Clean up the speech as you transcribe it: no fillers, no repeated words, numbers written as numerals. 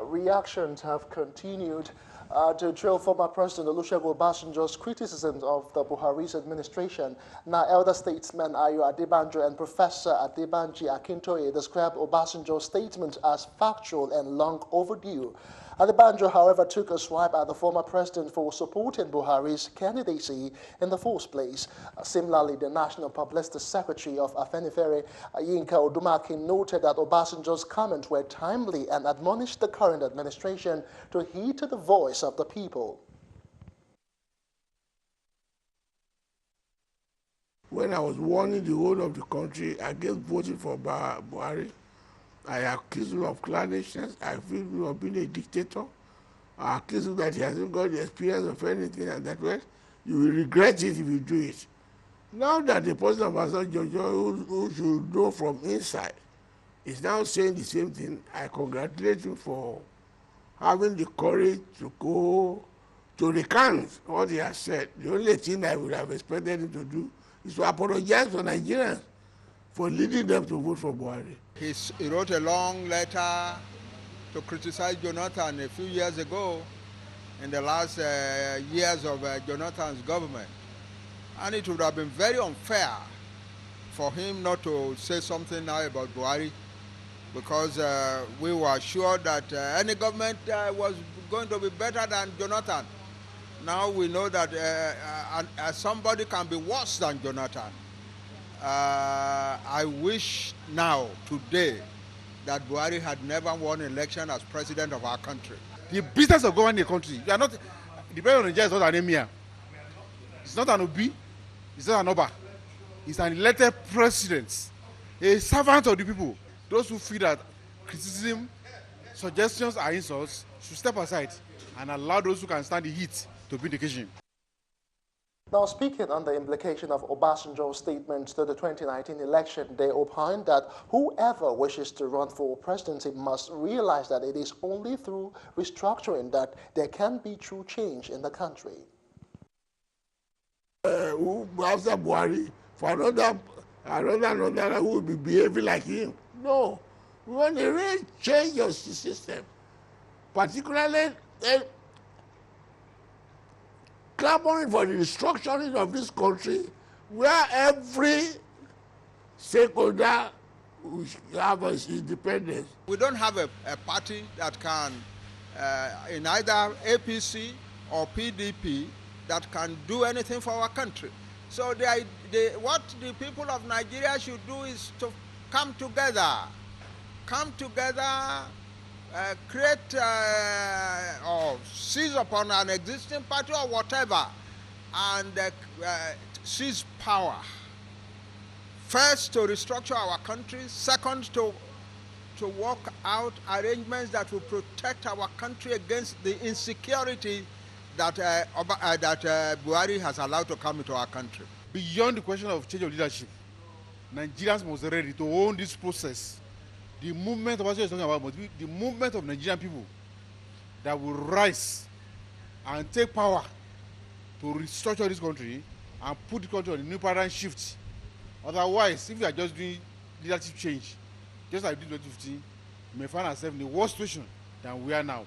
Reactions have continued to trail former President Olusegun Obasanjo's criticisms of the Buhari's administration. Now, elder statesman Ayo Adebanjo and Professor Adebanji Akintoye described Obasanjo's statement as factual and long overdue. Adebanjo, however, took a swipe at the former president for supporting Buhari's candidacy in the first place. Similarly, the National Publicity Secretary of Afenifere, Yinka Odumakin, noted that Obasanjo's comments were timely and admonished the current administration to heed to the voice of the people. When I was warning the whole of the country against voting for Buhari, I accused him of clandestines. I accused him of being a dictator. I accused him that he hasn't got the experience of anything, and that way you will regret it if you do it. Now that the president of Obasanjo, who should know from inside, is now saying the same thing, I congratulate him for having the courage to go to recant what he has said. The only thing I would have expected him to do is to apologize to Nigerians for leading them to vote for Buhari. He wrote a long letter to criticize Jonathan a few years ago in the last years of Jonathan's government. And it would have been very unfair for him not to say something now about Buhari, because we were sure that any government was going to be better than Jonathan. Now we know that somebody can be worse than Jonathan. I wish now, today, that Buhari had never won election as president of our country. The business of governing a country, you are not, the president of Nigeria is not an emir. It's not an Obi, it's not an Oba. It's an elected president, a servant of the people. Those who feel that criticism, suggestions are insults should step aside and allow those who can stand the heat to be the occasion. Now, speaking on the implication of Obasanjo's statements to the 2019 election, they opined that whoever wishes to run for presidency must realize that it is only through restructuring that there can be true change in the country. After Buhari, for another who will be behaving like him. No. We want to really change your system, particularly clamoring for the restructuring of this country, where every stakeholder will have his independence. We don't have a party that can, in either APC or PDP, that can do anything for our country. So what the people of Nigeria should do is to come together, create or seize upon an existing party or whatever, and seize power. First, to restructure our country. Second, to work out arrangements that will protect our country against the insecurity that Buhari has allowed to come into our country. Beyond the question of change of leadership, Nigerians must be ready to own this process. The movement of what you're talking about must be the movement of Nigerian people that will rise and take power to restructure this country and put the country on a new paradigm shift. Otherwise, if we are just doing leadership change, just like we did in 2015, we may find ourselves in a worse situation than we are now.